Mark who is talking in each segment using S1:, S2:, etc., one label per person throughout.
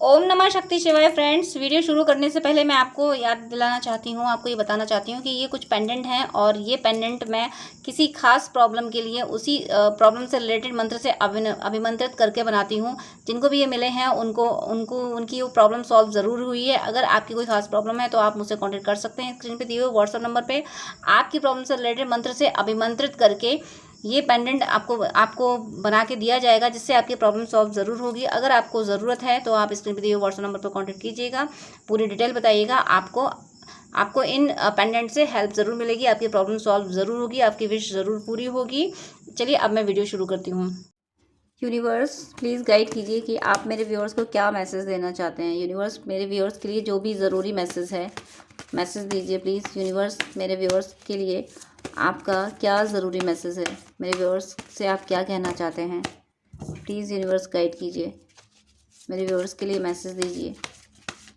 S1: ओम नमः शक्ति शिवाय। फ्रेंड्स, वीडियो शुरू करने से पहले मैं आपको याद दिलाना चाहती हूँ, आपको ये बताना चाहती हूँ कि ये कुछ पेंडेंट हैं और ये पेंडेंट मैं किसी खास प्रॉब्लम के लिए उसी प्रॉब्लम से रिलेटेड मंत्र से अभिमंत्रित करके बनाती हूँ। जिनको भी ये मिले हैं उनको उनको उनकी वो प्रॉब्लम सॉल्व ज़रूर हुई है। अगर आपकी कोई खास प्रॉब्लम है तो आप मुझसे कॉन्टेक्ट कर सकते हैं। स्क्रीन पर दिए हुए व्हाट्सअप नंबर पर आपकी प्रॉब्लम से रिलेटेड मंत्र से अभिमंत्रित करके ये पेंडेंट आपको आपको बना के दिया जाएगा, जिससे आपकी प्रॉब्लम सॉल्व ज़रूर होगी। अगर आपको ज़रूरत है तो आप स्क्रीन पर दिए हुए व्हाट्सएप नंबर पर कांटेक्ट कीजिएगा, पूरी डिटेल बताइएगा। आपको इन पेंडेंट से हेल्प ज़रूर मिलेगी, आपकी प्रॉब्लम सॉल्व ज़रूर होगी, आपकी विश ज़रूर पूरी होगी। चलिए अब मैं वीडियो शुरू करती हूँ। यूनिवर्स प्लीज़ गाइड कीजिए कि आप मेरे व्यूअर्स को क्या मैसेज देना चाहते हैं। यूनिवर्स मेरे व्यूअर्स के लिए जो भी ज़रूरी मैसेज है, मैसेज दीजिए प्लीज़। यूनिवर्स मेरे व्यूअर्स के लिए आपका क्या ज़रूरी मैसेज है, मेरे व्यूअर्स से आप क्या कहना चाहते हैं, प्लीज़ यूनिवर्स गाइड कीजिए। मेरे व्यूअर्स के लिए मैसेज दीजिए,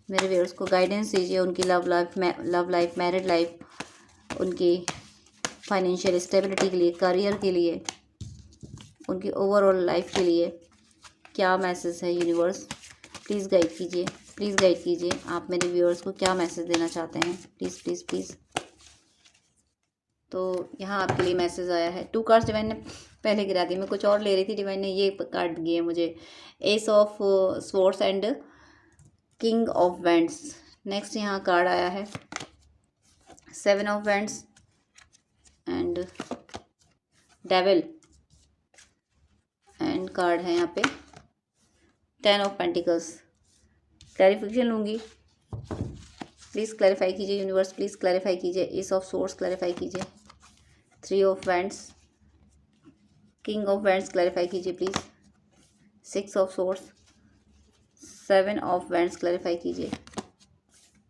S1: मेरे व्यूअर्स को गाइडेंस दीजिए उनकी लव लाइफ, मैरिड लाइफ, उनकी फाइनेंशियल स्टेबिलिटी के लिए, करियर के लिए, उनकी ओवरऑल लाइफ के लिए क्या मैसेज है। यूनिवर्स प्लीज़ गाइड कीजिए, प्लीज़ गाइड कीजिए। आप मेरे व्यूअर्स को क्या मैसेज देना चाहते हैं, प्लीज़ प्लीज़ प्लीज़। तो यहाँ आपके लिए मैसेज आया है। 2 कार्ड्स डिवाइन ने पहले गिरा दी, मैं कुछ और ले रही थी, डिवाइन ने ये कार्ड दिए मुझे, ace of swords and king of wands. Next यहाँ कार्ड आया है 7 of wands and devil, and card है यहाँ पे 10 ऑफ पेंटिकल्स। क्लैरिफिकेशन लूँगी, प्लीज़ क्लैरिफाई कीजिए यूनिवर्स, प्लीज़ क्लैरिफाई कीजिए। एस ऑफ स्वॉर्ड्स क्लैरिफाई कीजिए, 3 of wands, king of wands clarify कीजिए please, 6 of swords, 7 of wands clarify कीजिए,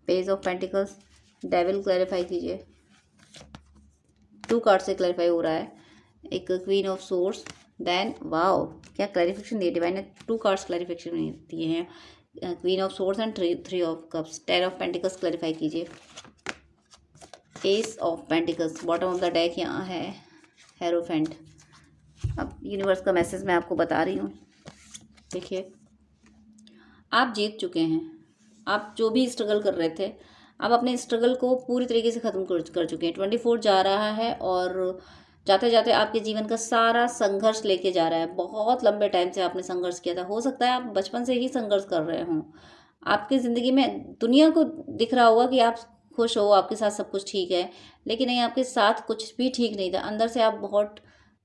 S1: page of pentacles, devil clarify कीजिए। 2 कार्ड से क्लैरिफाई हो रहा है, एक queen of swords, then wow क्या क्लैरिफिकेशन दिए डिवाइन ने। 2 कार्ड्स क्लैरिफिकेशन दिए हैं, queen of swords and 3 of cups. 10 of pentacles clarify कीजिए, ace of pentacles. Bottom of the deck यहाँ है हेरोफेंट। अब यूनिवर्स का मैसेज मैं आपको बता रही हूँ। देखिए, आप जीत चुके हैं। आप जो भी स्ट्रगल कर रहे थे, आप अपने स्ट्रगल को पूरी तरीके से ख़त्म कर चुके हैं। 24 जा रहा है और जाते जाते आपके जीवन का सारा संघर्ष लेके जा रहा है। बहुत लंबे टाइम से आपने संघर्ष किया था, हो सकता है आप बचपन से ही संघर्ष कर रहे हों। आपकी ज़िंदगी में दुनिया को दिख रहा होगा कि आप खुश हो, आपके साथ सब कुछ ठीक है, लेकिन नहीं, आपके साथ कुछ भी ठीक नहीं था। अंदर से आप बहुत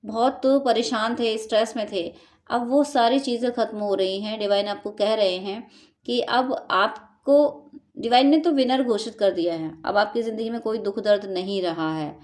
S1: बहुत परेशान थे, स्ट्रेस में थे। अब वो सारी चीज़ें ख़त्म हो रही हैं। डिवाइन आपको कह रहे हैं कि अब आपको, डिवाइन ने तो विनर घोषित कर दिया है। अब आपकी ज़िंदगी में कोई दुख दर्द नहीं रहा है।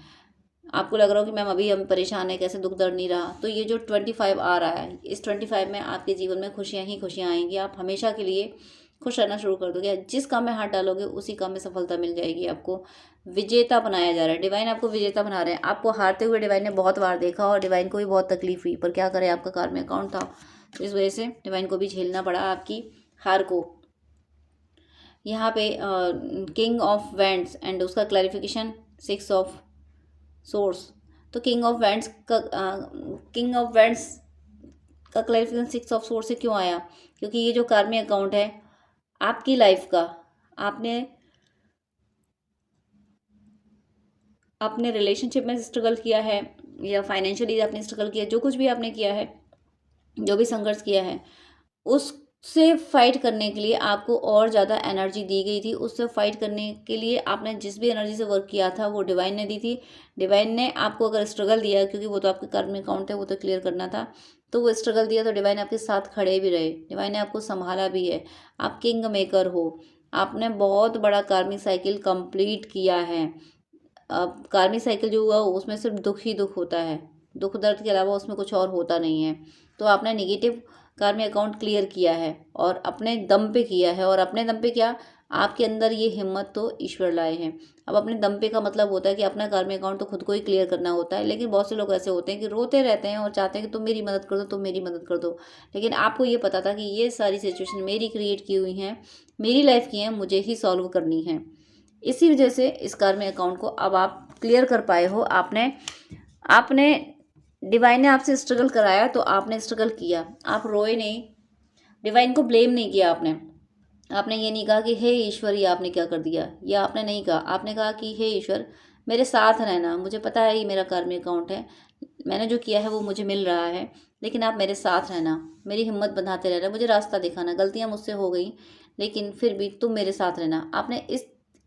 S1: आपको लग रहा हो कि मैम अभी हम परेशान हैं, कैसे दुख दर्द नहीं रहा, तो ये जो 25 आ रहा है, इस 25 में आपके जीवन में खुशियाँ ही खुशियाँ आएंगी। आप हमेशा के लिए खुश रहना शुरू कर दोगे। जिस काम में हाथ डालोगे उसी काम में सफलता मिल जाएगी। आपको विजेता बनाया जा रहा है, डिवाइन आपको विजेता बना रहे हैं। आपको हारते हुए डिवाइन ने बहुत बार देखा और डिवाइन को भी बहुत तकलीफ हुई, पर क्या करें, आपका कार्म अकाउंट था, तो इस वजह से डिवाइन को भी झेलना पड़ा आपकी हार को। यहाँ पे किंग ऑफ वैंड्स एंड उसका क्लैरिफिकेशन 6 ऑफ सोर्स। तो किंग ऑफ वैंड्स का क्लैरिफिकेशन 6 ऑफ सोर्स से क्यों आया, क्योंकि ये जो कार्मिक अकाउंट है आपकी लाइफ का, आपने रिलेशनशिप में स्ट्रगल किया है या फाइनेंशियली आपने स्ट्रगल किया, जो कुछ भी आपने किया है, जो भी संघर्ष किया है, उससे फाइट करने के लिए आपको और ज़्यादा एनर्जी दी गई थी। उससे फाइट करने के लिए आपने जिस भी एनर्जी से वर्क किया था वो डिवाइन ने दी थी। डिवाइन ने आपको अगर स्ट्रगल दिया, क्योंकि वो तो आपके कर्म अकाउंट है, वो तो क्लियर करना था, तो वो स्ट्रगल दिया तो डिवाइन आपके साथ खड़े भी रहे, डिवाइन ने आपको संभाला भी है। आप किंग मेकर हो, आपने बहुत बड़ा कार्मिक साइकिल कंप्लीट किया है। अब कार्मिक साइकिल जो हुआ उसमें सिर्फ दुख ही दुख होता है, दुख दर्द के अलावा उसमें कुछ और होता नहीं है। तो आपने नेगेटिव कार्मिक अकाउंट क्लियर किया है और अपने दम पे किया है। और अपने दम पे क्या, आपके अंदर ये हिम्मत तो ईश्वर लाए हैं। अब अपने दम पे का मतलब होता है कि अपना कार्मिक अकाउंट तो खुद को ही क्लियर करना होता है, लेकिन बहुत से लोग ऐसे होते हैं कि रोते रहते हैं और चाहते हैं कि तुम मेरी मदद कर दो, तुम मेरी मदद कर दो। लेकिन आपको ये पता था कि ये सारी सिचुएशन मेरी क्रिएट की हुई हैं, मेरी लाइफ की हैं, मुझे ही सॉल्व करनी है। इसी वजह से इस कार्मिक अकाउंट को अब आप क्लियर कर पाए हो। आपने डिवाइन ने आपसे स्ट्रगल कराया तो आपने स्ट्रगल किया, आप रोए नहीं, डिवाइन को ब्लेम नहीं किया आपने। आपने ये नहीं कहा कि हे ईश्वर ये आपने क्या कर दिया, या आपने नहीं कहा, आपने कहा कि हे ईश्वर मेरे साथ रहना, मुझे पता है ये मेरा कार्मिक अकाउंट है, मैंने जो किया है वो मुझे मिल रहा है, लेकिन आप मेरे साथ रहना, मेरी हिम्मत बंधाते रहना, मुझे रास्ता दिखाना, गलतियाँ मुझसे हो गई लेकिन फिर भी तुम मेरे साथ रहना। आपने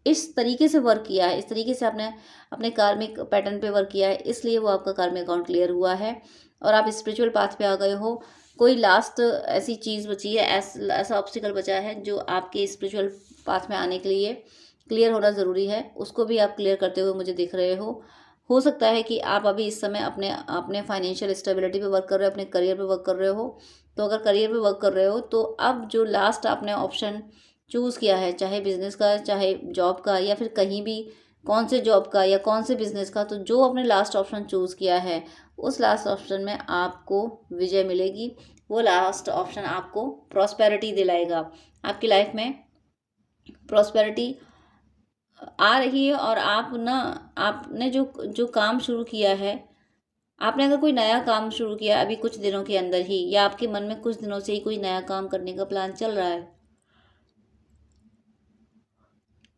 S1: इस तरीके से वर्क किया है, इस तरीके से आपने अपने कार्मिक पैटर्न पे वर्क किया है, इसलिए वो आपका कार्मिक अकाउंट क्लियर हुआ है और आप स्पिरिचुअल पाथ पे आ गए हो। कोई लास्ट ऐसी चीज़ बची है, ऐसा ऑब्स्टिकल बचा है जो आपके स्पिरिचुअल पाथ में आने के लिए क्लियर होना ज़रूरी है, उसको भी आप क्लियर करते हुए मुझे दिख रहे हो सकता है कि आप अभी इस समय अपने अपने फाइनेंशियल स्टेबिलिटी पे वर्क कर रहे हो, अपने करियर पे वर्क कर रहे हो। तो अगर करियर पे वर्क कर रहे हो तो अब जो लास्ट आपने ऑप्शन चूज़ किया है, चाहे बिजनेस का, चाहे जॉब का, या फिर कहीं भी कौन से जॉब का या कौन से बिजनेस का, तो जो आपने लास्ट ऑप्शन चूज़ किया है उस लास्ट ऑप्शन में आपको विजय मिलेगी। वो लास्ट ऑप्शन आपको प्रॉस्पेरिटी दिलाएगा, आपकी लाइफ में प्रॉस्पेरिटी आ रही है। और आपने जो जो काम शुरू किया है, आपने अगर कोई नया काम शुरू किया अभी कुछ दिनों के अंदर ही, या आपके मन में कुछ दिनों से ही कोई नया काम करने का प्लान चल रहा है,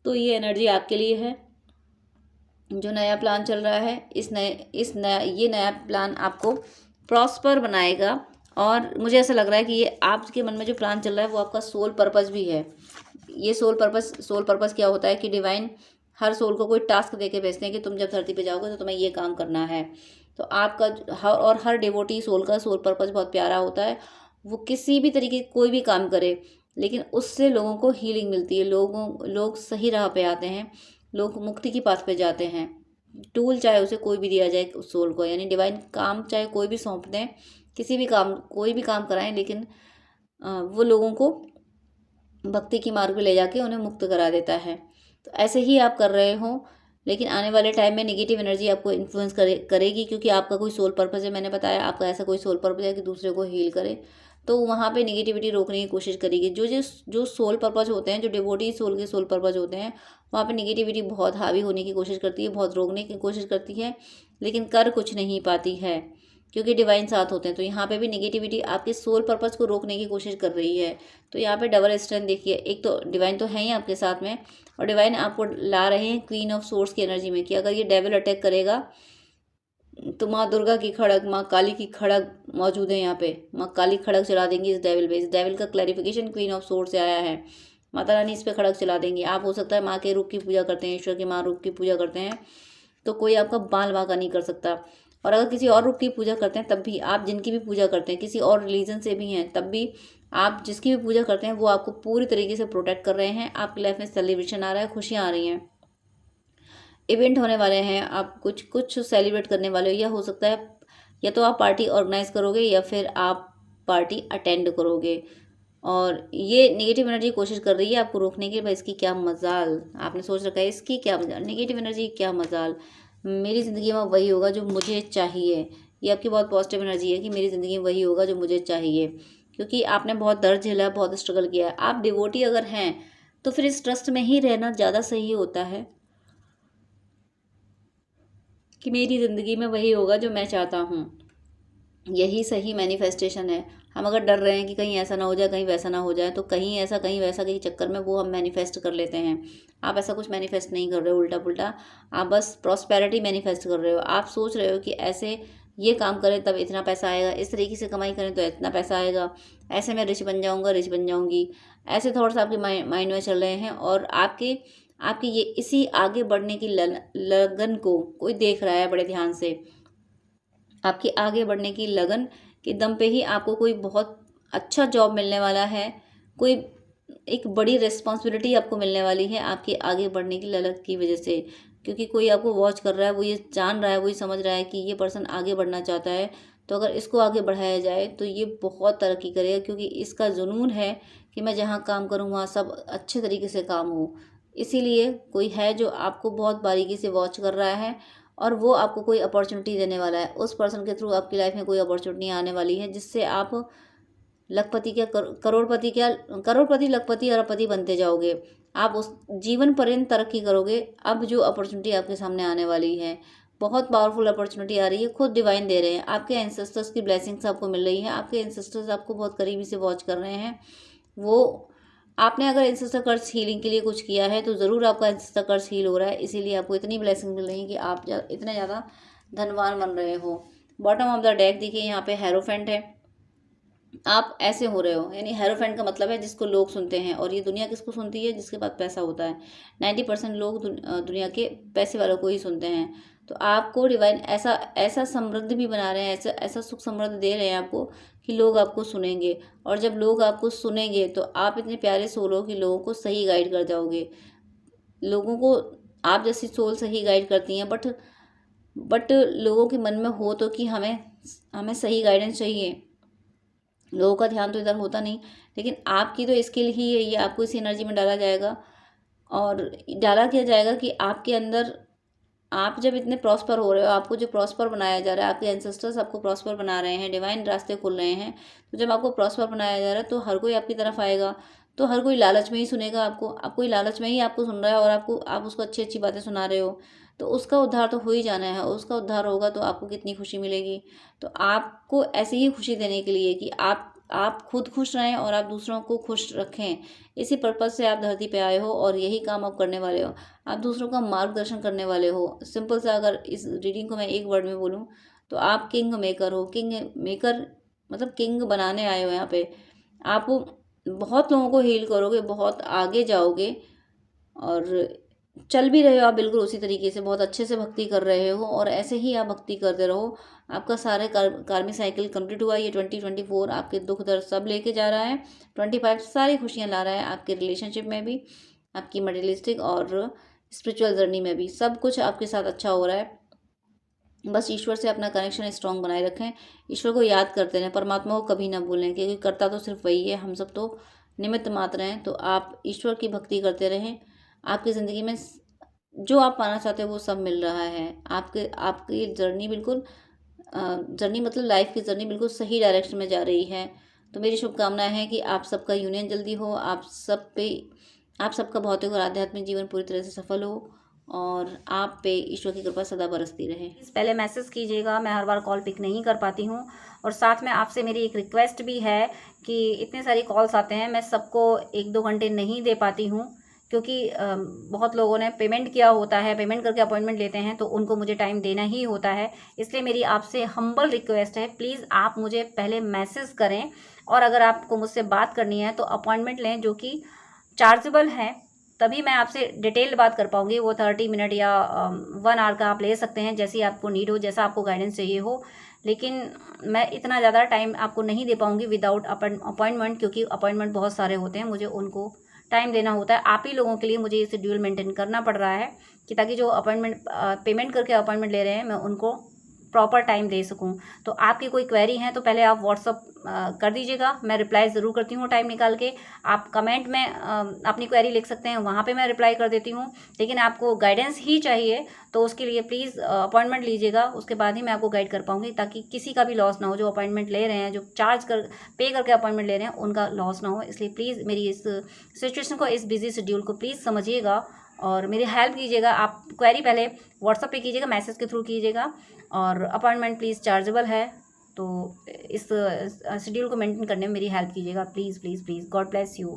S1: तो ये एनर्जी आपके लिए है। जो नया प्लान चल रहा है, ये नया प्लान आपको प्रॉस्पर बनाएगा। और मुझे ऐसा लग रहा है कि ये आपके मन में जो प्लान चल रहा है वो आपका सोल पर्पस भी है। ये सोल पर्पस क्या होता है कि डिवाइन हर सोल को कोई टास्क दे के भेजते हैं कि तुम जब धरती पे जाओगे तो तुम्हें ये काम करना है। तो आपका और हर डिवोटी सोल का सोल पर्पस बहुत प्यारा होता है। वो किसी भी तरीके कोई भी काम करे, लेकिन उससे लोगों को हीलिंग मिलती है, लोग सही राह पे आते हैं, लोग मुक्ति की पाथ पे जाते हैं। टूल चाहे उसे कोई भी दिया जाए उस सोल को, यानी डिवाइन काम चाहे कोई भी सौंप दें, किसी भी काम, कोई भी काम कराएं, लेकिन वो लोगों को भक्ति की मार्ग पे ले जाके उन्हें मुक्त करा देता है। तो ऐसे ही आप कर रहे हो, लेकिन आने वाले टाइम में नेगेटिव एनर्जी आपको इन्फ्लुएंस करेगी, क्योंकि आपका कोई सोल पर्पस है। मैंने बताया आपका ऐसा कोई सोल पर्पस है कि दूसरे को हील करे, तो वहाँ पे नेगेटिविटी रोकने की कोशिश करेगी। जो सोल पर्पस होते हैं, जो डिवोटी सोल के सोल पर्पस होते हैं, वहाँ पे नेगेटिविटी बहुत हावी होने की कोशिश करती है, बहुत रोकने की कोशिश करती है, लेकिन कर कुछ नहीं पाती है, क्योंकि डिवाइन साथ होते हैं। तो यहाँ पे भी नेगेटिविटी आपके सोल पर्पस को रोकने की कोशिश कर रही है। तो यहाँ पे डबल स्ट्रेंथ देखिए, एक तो डिवाइन तो है ही आपके साथ में, और डिवाइन आपको ला रहे हैं क्वीन ऑफ सोर्स की एनर्जी में, कि अगर ये डेविल अटैक करेगा तो माँ दुर्गा की खड़ग, माँ काली की खड़ग मौजूद है यहाँ पे, माँ काली खड़ग चला देंगी इस डेविल पे। इस डेविल का क्लैरिफिकेशन क्वीन ऑफ सोर्स से आया है, माता रानी इस पे खड़ग चला देंगी। आप हो सकता है माँ के रूप की पूजा करते हैं, ईश्वर की माँ रूप की पूजा करते हैं, तो कोई आपका बाल बांका नहीं कर सकता। और अगर किसी और रूप की पूजा करते हैं तब भी, आप जिनकी भी पूजा करते हैं किसी और रिलीजन से भी हैं, तब भी आप जिसकी भी पूजा करते हैं वो आपको पूरी तरीके से प्रोटेक्ट कर रहे हैं। आपकी लाइफ में सेलिब्रेशन आ रहा है, खुशियाँ आ रही हैं, इवेंट होने वाले हैं, आप कुछ कुछ सेलिब्रेट करने वाले हो, या हो सकता है या तो आप पार्टी ऑर्गेनाइज करोगे या फिर आप पार्टी अटेंड करोगे। और ये नेगेटिव एनर्जी कोशिश कर रही है आपको रोकने की, भाई इसकी क्या मजाल, आपने सोच रखा है इसकी क्या मजाल, नेगेटिव एनर्जी क्या मजाल, मेरी ज़िंदगी में वही होगा जो मुझे चाहिए। ये आपकी बहुत पॉजिटिव एनर्जी है कि मेरी ज़िंदगी में वही होगा जो मुझे चाहिए, क्योंकि आपने बहुत दर्द झेला, बहुत स्ट्रगल किया है। आप डिवोटी अगर हैं तो फिर इस ट्रस्ट में ही रहना ज़्यादा सही होता है कि मेरी ज़िंदगी में वही होगा जो मैं चाहता हूँ। यही सही मैनिफेस्टेशन है। हम अगर डर रहे हैं कि कहीं ऐसा ना हो जाए, कहीं वैसा ना हो जाए, तो कहीं ऐसा कहीं वैसा के चक्कर में वो हम मैनिफेस्ट कर लेते हैं। आप ऐसा कुछ मैनिफेस्ट नहीं कर रहे हो, उल्टा पुल्टा आप बस प्रॉस्पेरिटी मैनिफेस्ट कर रहे हो। आप सोच रहे हो कि ऐसे ये काम करें तब इतना पैसा आएगा, इस तरीके से कमाई करें तो इतना पैसा आएगा, ऐसे मैं रिच बन जाऊँगा, रिच बन जाऊँगी। ऐसे थॉट्स आपके माइंड में चल रहे हैं, और आपकी ये इसी आगे बढ़ने की लगन को कोई देख रहा है बड़े ध्यान से। आपकी आगे बढ़ने की लगन के दम पे ही आपको कोई बहुत अच्छा जॉब मिलने वाला है, कोई एक बड़ी रिस्पॉन्सिबिलिटी आपको मिलने वाली है आपके आगे बढ़ने की ललक की वजह से। क्योंकि कोई आपको वॉच कर रहा है, वो ये जान रहा है, वो ये समझ रहा है कि ये पर्सन आगे बढ़ना चाहता है, तो अगर इसको आगे बढ़ाया जाए तो ये बहुत तरक्की करेगा, क्योंकि इसका जुनून है कि मैं जहाँ काम करूँ वहाँ सब अच्छे तरीके से काम हो। इसीलिए कोई है जो आपको बहुत बारीकी से वॉच कर रहा है, और वो आपको कोई अपॉर्चुनिटी देने वाला है। उस पर्सन के थ्रू आपकी लाइफ में कोई अपॉर्चुनिटी आने वाली है, जिससे आप लखपति क्या करोड़पति, क्या करोड़पति, लखपति, अरबपति बनते जाओगे। आप उस जीवन पर्यंत तरक्की करोगे। अब जो अपॉर्चुनिटी आपके सामने आने वाली है, बहुत पावरफुल अपॉर्चुनिटी आ रही है, खुद डिवाइन दे रहे हैं। आपके एंसेस्टर्स की ब्लेसिंग्स आपको मिल रही है, आपके एंसेस्टर्स आपको बहुत करीबी से वॉच कर रहे हैं। वो आपने अगर एंसेस्टर कर्स हीलिंग के लिए कुछ किया है तो ज़रूर आपका एंसेस्टर कर्स हील हो रहा है, इसीलिए आपको इतनी ब्लेसिंग मिल रही है कि आप इतने ज़्यादा धनवान बन रहे हो। बॉटम ऑफ द डेक देखिए, यहाँ पे हेरोफेंट है। आप ऐसे हो रहे हो, यानी हेरोफेंट का मतलब है जिसको लोग सुनते हैं, और ये दुनिया किसको सुनती है? जिसके पास पैसा होता है। 90% लोग दुनिया के पैसे वालों को ही सुनते हैं। तो आपको डिवाइन ऐसा ऐसा समृद्ध भी बना रहे हैं, ऐसा ऐसा सुख समृद्ध दे रहे हैं आपको कि लोग आपको सुनेंगे। और जब लोग आपको सुनेंगे तो आप इतने प्यारे सोल हो कि लोगों को सही गाइड कर जाओगे। लोगों को आप जैसी सोल सही गाइड करती हैं, बट लोगों के मन में हो तो कि हमें हमें सही गाइडेंस चाहिए। लोगों का ध्यान तो इधर होता नहीं, लेकिन आपकी तो स्किल ही है ये, आपको इस एनर्जी में डाला जाएगा। और डाला किया जाएगा कि आपके अंदर, आप जब इतने प्रॉस्पर हो रहे हो, आपको जो प्रॉस्पर बनाया जा रहा है, आपके एंसेस्टर्स आपको प्रॉस्पर बना रहे हैं, डिवाइन रास्ते खुल रहे हैं, तो जब आपको प्रॉस्पर बनाया जा रहा है तो हर कोई आपकी तरफ आएगा। तो हर कोई लालच में ही सुनेगा आपको, आप कोई लालच में ही आपको सुन रहा है, और आप उसको अच्छी अच्छी बातें सुना रहे हो, तो उसका उद्धार तो हो ही जाना है। उसका उद्धार होगा तो आपको कितनी खुशी मिलेगी। तो आपको ऐसी ही खुशी देने के लिए कि आप खुद खुश रहें और आप दूसरों को खुश रखें, इसी पर्पज़ से आप धरती पे आए हो, और यही काम आप करने वाले हो। आप दूसरों का मार्गदर्शन करने वाले हो। सिंपल सा अगर इस रीडिंग को मैं एक वर्ड में बोलूँ तो आप किंग मेकर हो। किंग मेकर मतलब किंग बनाने आए हो यहाँ पे। आप बहुत लोगों को हील करोगे, बहुत आगे जाओगे, और चल भी रहे हो आप बिल्कुल उसी तरीके से, बहुत अच्छे से भक्ति कर रहे हो, और ऐसे ही आप भक्ति करते रहो। आपका सारे कार्मिक साइकिल कंप्लीट हुआ। ये 2024 आपके दुख दर्द सब लेके जा रहा है। 25 सारी खुशियाँ ला रहा है, आपके रिलेशनशिप में भी, आपकी मटेरियलिस्टिक और स्पिरिचुअल जर्नी में भी। सब कुछ आपके साथ अच्छा हो रहा है। बस ईश्वर से अपना कनेक्शन स्ट्रॉन्ग बनाए रखें, ईश्वर को याद करते रहें, परमात्मा को कभी ना भूलें, क्योंकि करता तो सिर्फ वही है, हम सब तो निमित्त मात्र हैं। तो आप ईश्वर की भक्ति करते रहें। आपकी ज़िंदगी में जो आप पाना चाहते हो वो सब मिल रहा है। आपकी जर्नी बिल्कुल, जर्नी मतलब लाइफ की जर्नी बिल्कुल सही डायरेक्शन में जा रही है। तो मेरी शुभकामनाएं हैं कि आप सबका यूनियन जल्दी हो, आप सबका भौतिक और आध्यात्मिक जीवन पूरी तरह से सफल हो, और आप पे ईश्वर की कृपा सदा बरसती रहे। पहले मैसेज कीजिएगा, मैं हर बार कॉल पिक नहीं कर पाती हूँ। और साथ में आपसे मेरी एक रिक्वेस्ट भी है कि इतने सारी कॉल्स आते हैं, मैं सबको 1-2 घंटे नहीं दे पाती हूँ, क्योंकि बहुत लोगों ने पेमेंट किया होता है, पेमेंट करके अपॉइंटमेंट लेते हैं, तो उनको मुझे टाइम देना ही होता है। इसलिए मेरी आपसे हम्बल रिक्वेस्ट है, प्लीज़ आप मुझे पहले मैसेज करें, और अगर आपको मुझसे बात करनी है तो अपॉइंटमेंट लें जो कि चार्जेबल है, तभी मैं आपसे डिटेल बात कर पाऊँगी। वो 30 मिनट या 1 आवर का आप ले सकते हैं, जैसी आपको नीड हो, जैसा आपको गाइडेंस चाहिए हो। लेकिन मैं इतना ज़्यादा टाइम आपको नहीं दे पाऊँगी विदाउट अपॉइंटमेंट, क्योंकि अपॉइंटमेंट बहुत सारे होते हैं, मुझे उनको टाइम देना होता है। आप ही लोगों के लिए मुझे ये शेड्यूल मेंटेन करना पड़ रहा है कि ताकि जो अपॉइंटमेंट पेमेंट करके अपॉइंटमेंट ले रहे हैं, मैं उनको प्रॉपर टाइम दे सकूं। तो आपकी कोई क्वेरी है तो पहले आप व्हाट्सअप कर दीजिएगा, मैं रिप्लाई ज़रूर करती हूँ टाइम निकाल के। आप कमेंट में अपनी क्वेरी लिख सकते हैं, वहाँ पे मैं रिप्लाई कर देती हूँ। लेकिन आपको गाइडेंस ही चाहिए तो उसके लिए प्लीज़ अपॉइंटमेंट लीजिएगा, उसके बाद ही मैं आपको गाइड कर पाऊँगी, ताकि किसी का भी लॉस ना हो। जो अपॉइंटमेंट ले रहे हैं, जो पे करके अपॉइंटमेंट ले रहे हैं, उनका लॉस ना हो। इसलिए प्लीज़ मेरी इस सिचुएशन को, इस बिजी शेड्यूल को प्लीज़ समझिएगा और मेरी हेल्प कीजिएगा। आप क्वेरी पहले व्हाट्सअप पे कीजिएगा, मैसेज के थ्रू कीजिएगा, और अपॉइंटमेंट प्लीज़ चार्जेबल है। तो इस शेड्यूल को मेंटेन करने में मेरी हेल्प कीजिएगा, please please please. God bless you.